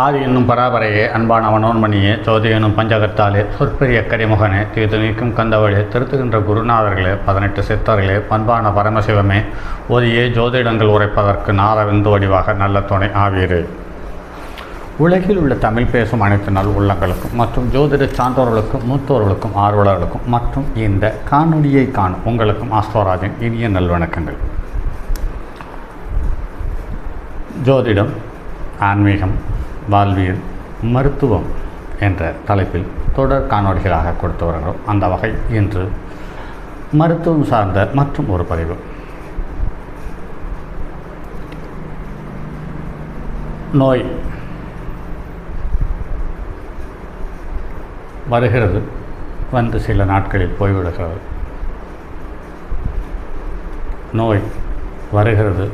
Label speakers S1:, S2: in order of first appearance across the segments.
S1: ஆதி என்னும் பராபரையே, அன்பான மனோன்மணியே, ஜோதி என்னும் பஞ்சகத்தாலே, சொற்பெரிய கரிமுகனே, தீது நீக்கும் கந்தவழே, திருத்துகின்ற குருநாதர்களே, 18 சித்தர்களே, பண்பான பரமசிவமே, ஒதியே ஜோதிடங்கள் உரைப்பதற்கு நாதவிந்து வடிவாக நல்ல துணை ஆவீரே. உலகில் உள்ள தமிழ் பேசும் அனைத்து நல் உள்ளங்களுக்கும் மற்றும் ஜோதிட சான்றோர்களுக்கும் மூத்தோர்களுக்கும் ஆர்வலர்களுக்கும் மற்றும் இந்த காணொலியை காணும் உங்களுக்கும் ஆஸ்ட்ரோராஜின் இனிய நல்வணக்கங்கள். ஜோதிடம், ஆன்மீகம், வாழ்வியல், மருத்துவம் என்ற தலைப்பில் தொடர் காணொலிகளாக கொடுத்து வருகிறோம். அந்த வகை இன்று மருத்துவம் சார்ந்த மற்றும் ஒரு பதிவு. நோய் வருகிறது, வந்து சில நாட்களில் போய்விடுகிறது. நோய் வருகிறது,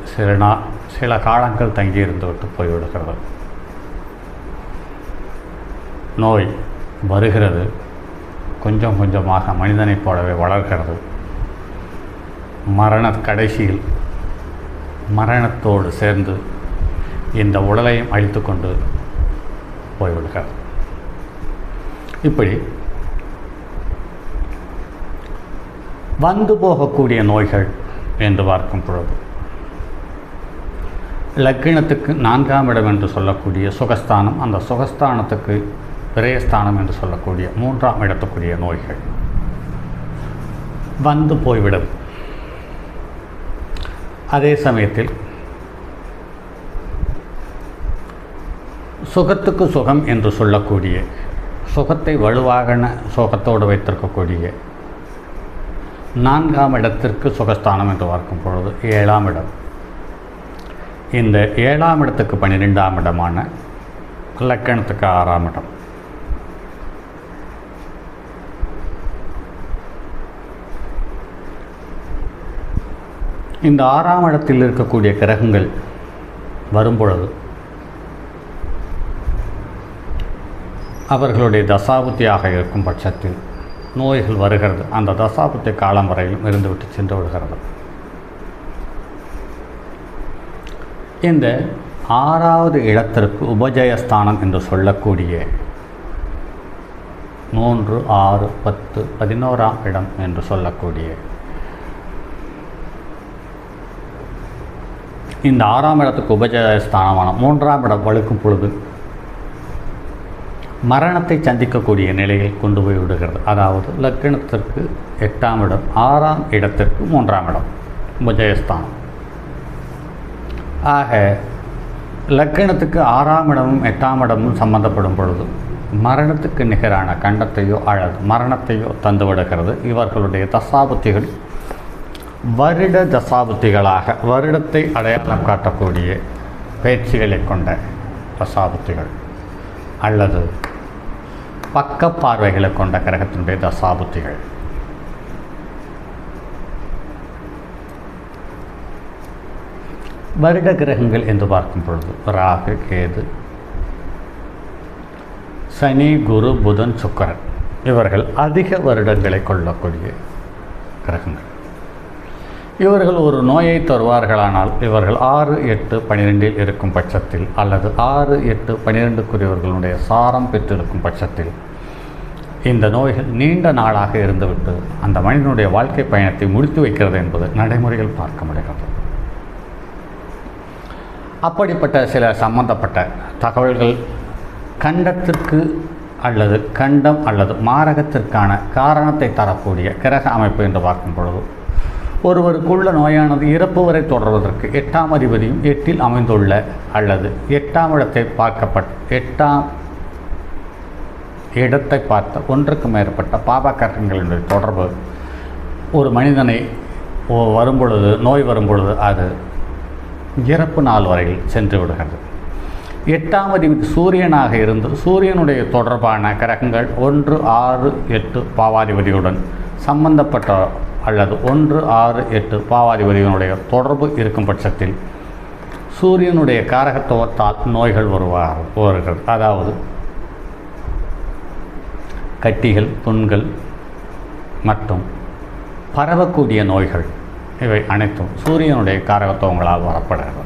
S1: சில காலங்கள் தங்கியிருந்து விட்டு போய்விடுகிறது. நோய் வருகிறது, கொஞ்சம் கொஞ்சமாக மனிதனைப் போலவே வளர்கிறது. கடைசியில் மரணத்தோடு சேர்ந்து இந்த உடலையும் அழித்து கொண்டு போய்விடுகிறது. இப்படி வந்து போகக்கூடிய நோய்கள் என்று பார்க்கும் பொழுது, லக்கினத்துக்கு 4ஆம் இடம் என்று சொல்லக்கூடிய சுகஸ்தானம், அந்த சுகஸ்தானத்துக்கு விரயஸ்தானம் என்று சொல்லக்கூடிய 3ஆம் இடத்துக்குரிய நோய்கள் வந்து போய்விடும். அதே சமயத்தில் சுகத்துக்கு சுகம் என்று சொல்லக்கூடிய, சுகத்தை வலுவாகன சுகத்தோடு வைத்திருக்கக்கூடிய 4ஆம் இடத்திற்கு சுகஸ்தானம் என்று பார்க்கும் பொழுது 7ஆம் இடம். இந்த 7ஆம் இடத்துக்கு 12ஆம் இடமான லக்கணத்துக்கு 6ஆம் இடம். இந்த 6ஆம் இடத்தில் இருக்கக்கூடிய கிரகங்கள் வரும்பொழுது அவர்களுடைய தசாபுத்தியாக இருக்கும் பட்சத்தில் நோய்கள் வருகிறது. அந்த தசாபுத்தி காலம் வரையிலும் இருந்துவிட்டு சென்று விடுகிறது. இந்த 6வது இடத்திற்கு உபஜயஸ்தானம் என்று சொல்லக்கூடிய 3, 6, 10, 11ஆம் இடம் என்று சொல்லக்கூடிய இந்த 6ஆம் இடத்துக்கு உபஜயஸ்தானமான 3ஆம் இடம் வலுக்கும் பொழுது மரணத்தை சந்திக்கக்கூடிய நிலையில் கொண்டு போய் விடுகிறது. அதாவது லக்னத்திற்கு 8ஆம் இடம், 6ஆம் இடத்திற்கு 3ஆம் இடம் உபஜயஸ்தானம். ஆக லக்னத்துக்கு 6ஆம் இடமும் 8ஆம் இடமும் சம்பந்தப்படும் பொழுது மரணத்துக்கு நிகரான கண்டத்தையோ அல்லது மரணத்தையோ தந்து விடுகிறது. இவர்களுடைய தசாபுத்திகள் வருட தசாபுத்திகளாக வருடத்தை அடையாளம் காட்டக்கூடிய பயிற்சிகளை கொண்ட தசாபுத்திகள் அல்லது பக்க பார்வைகளை கொண்ட கிரகத்தினுடைய தசாபுத்திகள். வருட கிரகங்கள் என்று பார்க்கும் பொழுது ராகு, கேது, சனி, குரு, புதன், சுக்கிரன் இவர்கள் அதிக வருடங்களை கொள்ளக்கூடிய கிரகங்கள். இவர்கள் ஒரு நோயை தருவார்களானால் இவர்கள் 6, 8, 12 இருக்கும் பட்சத்தில் அல்லது 6, 8, 12க்குரியவர்களுடைய சாரம் பெற்றிருக்கும் பட்சத்தில் இந்த நோய்கள் நீண்ட நாளாக இருந்துவிட்டு அந்த மனிதனுடைய வாழ்க்கை பயணத்தை முடித்து வைக்கிறது என்பது நடைமுறையில் பார்க்க முடிகிறது. அப்படிப்பட்ட சில சம்பந்தப்பட்ட தகவல்கள் கண்டத்திற்கு அல்லது கண்டம் அல்லது மாரகத்திற்கான காரணத்தை தரக்கூடிய கிரக அமைப்பு என்று பார்க்கும் பொழுது, ஒருவருக்குள்ள நோயானது இறப்பு வரை தொடர்வதற்கு 8ஆம் அதிபதியும் 8இல் அமைந்துள்ள அல்லது 8ஆம் இடத்தை 8ஆம் இடத்தை பார்த்த ஒன்றுக்கு மேற்பட்ட பாபகரங்களுடைய தொடர்பு ஒரு மனிதனை வரும்பொழுது, நோய் வரும்பொழுது அது இறப்பு நாள் வரையில் சென்று விடுகிறது. 8ஆம் அதிபதி சூரியனாக இருந்து சூரியனுடைய தொடர்பான கிரகங்கள் 1, 6, 8 பாவாதிபதியுடன் சம்பந்தப்பட்ட அல்லது 1, 6, 8 பாவாதிபதியினுடைய தொடர்பு இருக்கும் பட்சத்தில் சூரியனுடைய காரகத்துவத்தால் நோய்கள் வருகிறது. அதாவது கட்டிகள், புண்கள் மற்றும் பரவக்கூடிய நோய்கள் இவை அனைத்தும் சூரியனுடைய காரகத்துவங்களால் வரப்படுகிறது.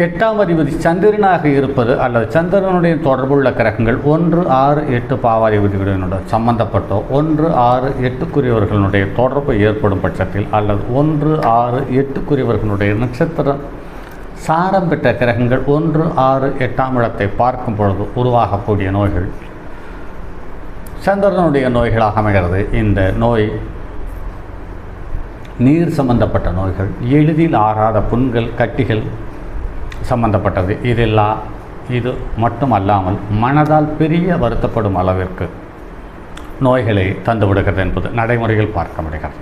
S1: 8ஆம் அதிபதி சந்திரனாக இருப்பது அல்லது சந்திரனுடைய தொடர்புள்ள கிரகங்கள் 1, 6, 8 பாவாதிபதிகளுடன் சம்பந்தப்பட்டோ 1, 6, 8க்குரியவர்களுடைய தொடர்பு ஏற்படும் பட்சத்தில் அல்லது 1, 6, 8க்குரியவர்களுடைய நட்சத்திரம் சாரம் பெற்ற கிரகங்கள் 1, 6, 8ஆம் இடத்தை பார்க்கும் பொழுது உருவாகக்கூடிய நோய்கள் சந்திரனுடைய நோய்களாக அமைகிறது. இந்த நோய் நீர் சம்பந்தப்பட்ட நோய்கள், எளிதில் ஆறாத புண்கள், கட்டிகள் சம்பந்தப்பட்டது. இது மட்டுமல்லாமல் மனதால் பெரிய வருத்தப்படும் அளவிற்கு நோய்களை தந்துவிடுகிறது என்பது நடைமுறையில் பார்க்க முடிகிறது.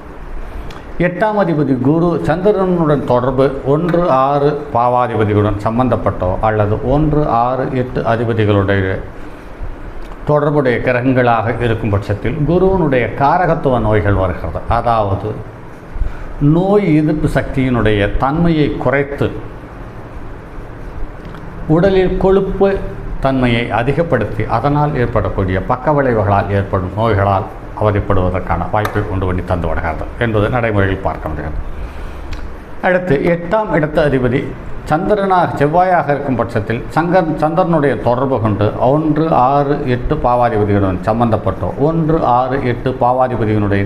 S1: 8ஆம் அதிபதி குரு சந்திரனுடன் தொடர்பு 1, 6 பாவாதிபதிகளுடன் சம்பந்தப்பட்டோ அல்லது 1, 6, 8 அதிபதிகளுடைய தொடர்புடைய கிரகங்களாக இருக்கும் பட்சத்தில் குருவினுடைய காரகத்துவ நோய்கள் வருகிறது. அதாவது நோய் எதிர்ப்பு சக்தியினுடைய தன்மையை குறைத்து உடலில் கொழுப்பு தன்மையை அதிகப்படுத்தி அதனால் ஏற்படக்கூடிய பக்க விளைவுகளால் ஏற்படும் நோய்களால் அவதிப்படுவதற்கான வாய்ப்பை கொண்டு பண்ணி தந்து விடுகிறது என்பது நடைமுறையில் பார்க்க முடிகிறது. அடுத்து 8ஆம் இடத்த அதிபதி சந்திரனாக செவ்வாயாக இருக்கும் பட்சத்தில் சந்திரனுடைய தொடர்பு கொண்டு 1, 6, 8 பாவாதிபதிகளுடன் சம்பந்தப்பட்டோ 1, 6, 8 பாவாதிபதியினுடைய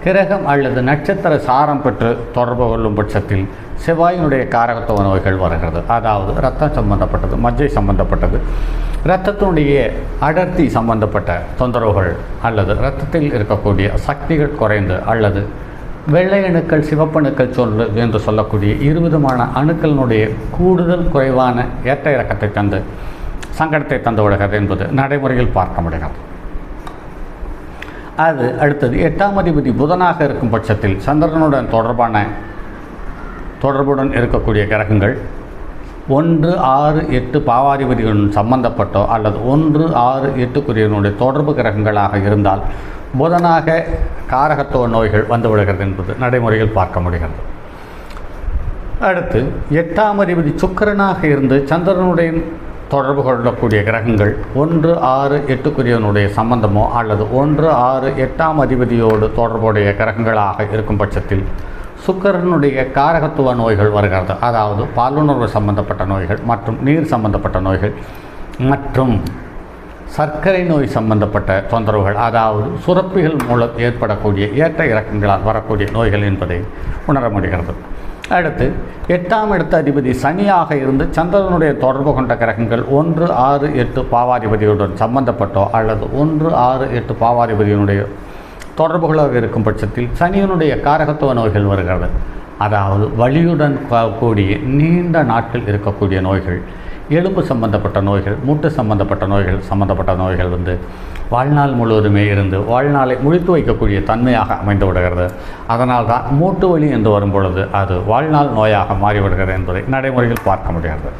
S1: கிரகம் அல்லது நட்சத்திர சாரம் பெற்று தொடர்பு கொள்ளும் பட்சத்தில் செவ்வாயினுடைய காரகத்துவ நோய்கள் வருகிறது. அதாவது இரத்தம் சம்பந்தப்பட்டது, மஜ்ஜை சம்பந்தப்பட்டது, இரத்தத்தினுடைய அடர்த்தி சம்பந்தப்பட்ட தொந்தரவுகள் அல்லது இரத்தத்தில் இருக்கக்கூடிய சக்திகள் குறைந்து அல்லது வெள்ளை அணுக்கள், சிவப்பணுக்கள் என்று சொல்லக்கூடிய 20 விதமான அணுக்களினுடைய கூடுதல் குறைவான ஏற்ற இறக்கத்தை தந்து சங்கடத்தை தந்து விடுகிறது என்பது நடைமுறையில் பார்க்க முடிகிறது. அது அடுத்தது 8ஆம் அதிபதி புதனாக இருக்கும் பட்சத்தில் சந்திரனுடன் தொடர்புடன் இருக்கக்கூடிய கிரகங்கள் 1, 6, 8 பாவாதிபதிகளுடன் சம்பந்தப்பட்டோ அல்லது 1, 6, 8க்குரியவனுடைய தொடர்பு கிரகங்களாக இருந்தால் புதனாக காரகத்துவ நோய்கள் வந்துவிடுகிறது என்பது நடைமுறையில் பார்க்க முடிகிறது. அடுத்து 8ஆம் அதிபதி சுக்கிரனாக இருந்து சந்திரனுடைய தொடர்பு கொள்ளக்கூடிய கிரகங்கள் 1, 6, 8க்குரியவனுடைய சம்பந்தமோ அல்லது 1, 6, 8ஆம் அதிபதியோடு தொடர்புடைய கிரகங்களாக இருக்கும் பட்சத்தில் சுக்கிரனுடைய காரகத்துவ நோய்கள் வருகிறது. அதாவது பாலுணர்வு சம்பந்தப்பட்ட நோய்கள் மற்றும் நீர் சம்பந்தப்பட்ட நோய்கள் மற்றும் சர்க்கரை நோய் சம்பந்தப்பட்ட தொந்தரவுகள், அதாவது சுரப்பிகள் மூலம் ஏற்படக்கூடிய ஏற்ற இறக்கங்களால் வரக்கூடிய நோய்கள் என்பதை உணர முடிகிறது. அடுத்து 8ஆம் இடத்த அதிபதி சனியாக இருந்து சந்திரனுடைய தொடர்பு கொண்ட கிரகங்கள் 1, 6, 8 பாவாதிபதியுடன் சம்பந்தப்பட்டோ அல்லது 1, 6, 8 பாவாதிபதியினுடைய தொடர்புகளாக இருக்கும் பட்சத்தில் சனியினுடைய காரகத்துவ நோய்கள் வருகிறது. அதாவது வலியுடன் கூடிய நீண்ட நாட்கள் இருக்கக்கூடிய நோய்கள், எலும்பு சம்பந்தப்பட்ட நோய்கள், மூட்டு சம்பந்தப்பட்ட நோய்கள் வந்து வாழ்நாள் முழுவதுமே இருந்து வாழ்நாளை முடித்து வைக்கக்கூடிய தன்மையாக அமைந்து விடுகிறது. அதனால் தான் மூட்டு வலி என்று வரும் பொழுது அது வாழ்நாள் நோயாக மாறிவிடுகிறது என்பதை நடைமுறையில் பார்க்க முடிகிறது.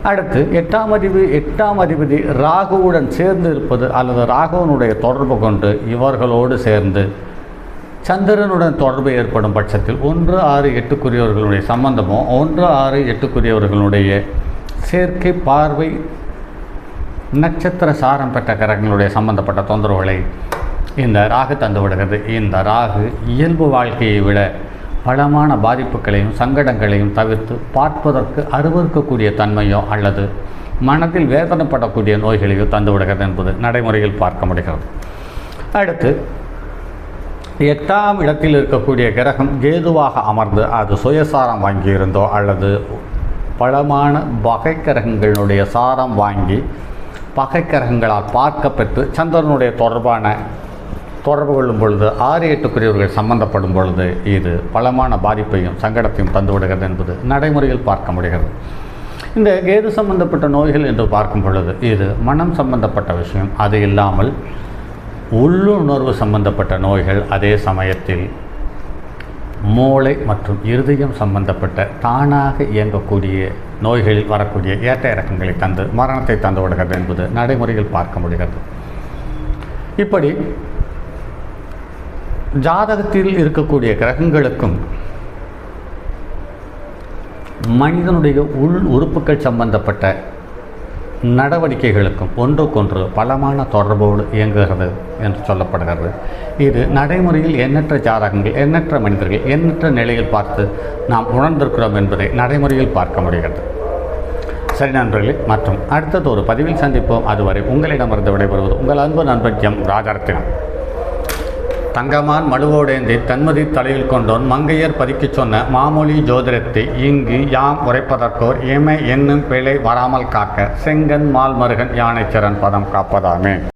S1: அடுத்து 8ஆம் அதிபதி ராகுவுடன் சேர்ந்து இருப்பது அல்லது ராகுவனுடைய தொடர்பு கொண்டு இவர்களோடு சேர்ந்து சந்திரனுடன் தொடர்பு ஏற்படும் பட்சத்தில் 1, 6, 8க்குரியவர்களுடைய சம்பந்தமோ 1, 6, 8க்குரியவர்களுடைய சேர்க்கை, பார்வை, நட்சத்திர சாரம் பெற்ற கிரகங்களுடைய சம்பந்தப்பட்ட தொந்தரவுகளை இந்த ராகு தந்து விடுகிறது. இந்த ராகு இயல்பு வாழ்க்கையை விட பலமான பாதிப்புகளையும் சங்கடங்களையும் தவிர்த்து பார்ப்பதற்கு அருவருக்கக்கூடிய தன்மையோ அல்லது மனதில் வேதனைப்படக்கூடிய நோய்களையோ தந்து விடுகிறது என்பது நடைமுறையில் பார்க்க முடிகிறது. அடுத்து 8ஆம் இடத்தில் இருக்கக்கூடிய கிரகம் கேதுவாக அமர்ந்து அது சுயசாரம் வாங்கியிருந்தோ அல்லது பலமான பகை கிரகங்களுடைய சாரம் வாங்கி பகை கிரகங்களால் பார்க்கப்பெற்று சந்திரனுடைய தொடர்பு கொள்ளும் பொழுது 6, 8க்குரியவர்கள் சம்பந்தப்படும் பொழுது இது பலமான பாதிப்பையும் சங்கடத்தையும் தந்துவிடுகிறது என்பது நடைமுறையில் பார்க்க முடிகிறது. இந்த கேது சம்பந்தப்பட்ட நோய்கள் என்று பார்க்கும் பொழுது இது மனம் சம்பந்தப்பட்ட விஷயம். அது இல்லாமல் உள்ளுணர்வு சம்பந்தப்பட்ட நோய்கள், அதே சமயத்தில் மூளை மற்றும் இருதயம் சம்பந்தப்பட்ட தானாக இயங்கக்கூடிய நோய்களில் வரக்கூடிய ஏற்ற இறக்கங்களை தந்து மரணத்தை தந்து விடுகிறது என்பது நடைமுறையில் பார்க்க முடிகிறது. இப்படி ஜாதகத்தில் இருக்கக்கூடிய கிரகங்களுக்கும் மனிதனுடைய உள் உறுப்புகள் சம்பந்தப்பட்ட நடவடிக்கைகளுக்கும் ஒன்றுக்கொன்று பலமான தொடர்போடு இயங்குகிறது என்று சொல்லப்படுகிறது. இது நடைமுறையில் எண்ணற்ற ஜாதகங்கள், எண்ணற்ற மனிதர்கள், எண்ணற்ற நிலையில் பார்த்து நாம் உணர்ந்திருக்கிறோம் என்பதை நடைமுறையில் பார்க்க முடிகிறது. சரி நண்பர்களே, மற்றும் அடுத்தது ஒரு பதிவில் சந்திப்போம். அதுவரை உங்களிடமிருந்து விடைபெறுவது உங்கள் அன்பு நண்பன் எம் ராஜரத்தினம். தங்கமான் மடுவோடேந்தி தன்மதி தலையில் கொண்டோன் மங்கையர் பதிக்கச் சொன்ன மாமொழி ஜோதிடத்தை இங்கு யாம் உரைப்பதற்கோர் இமை என்னும் பிழை வராமல் காக்க செங்கன் மால் மருகன் யானைச்சரன் பதம் காப்பதாமே.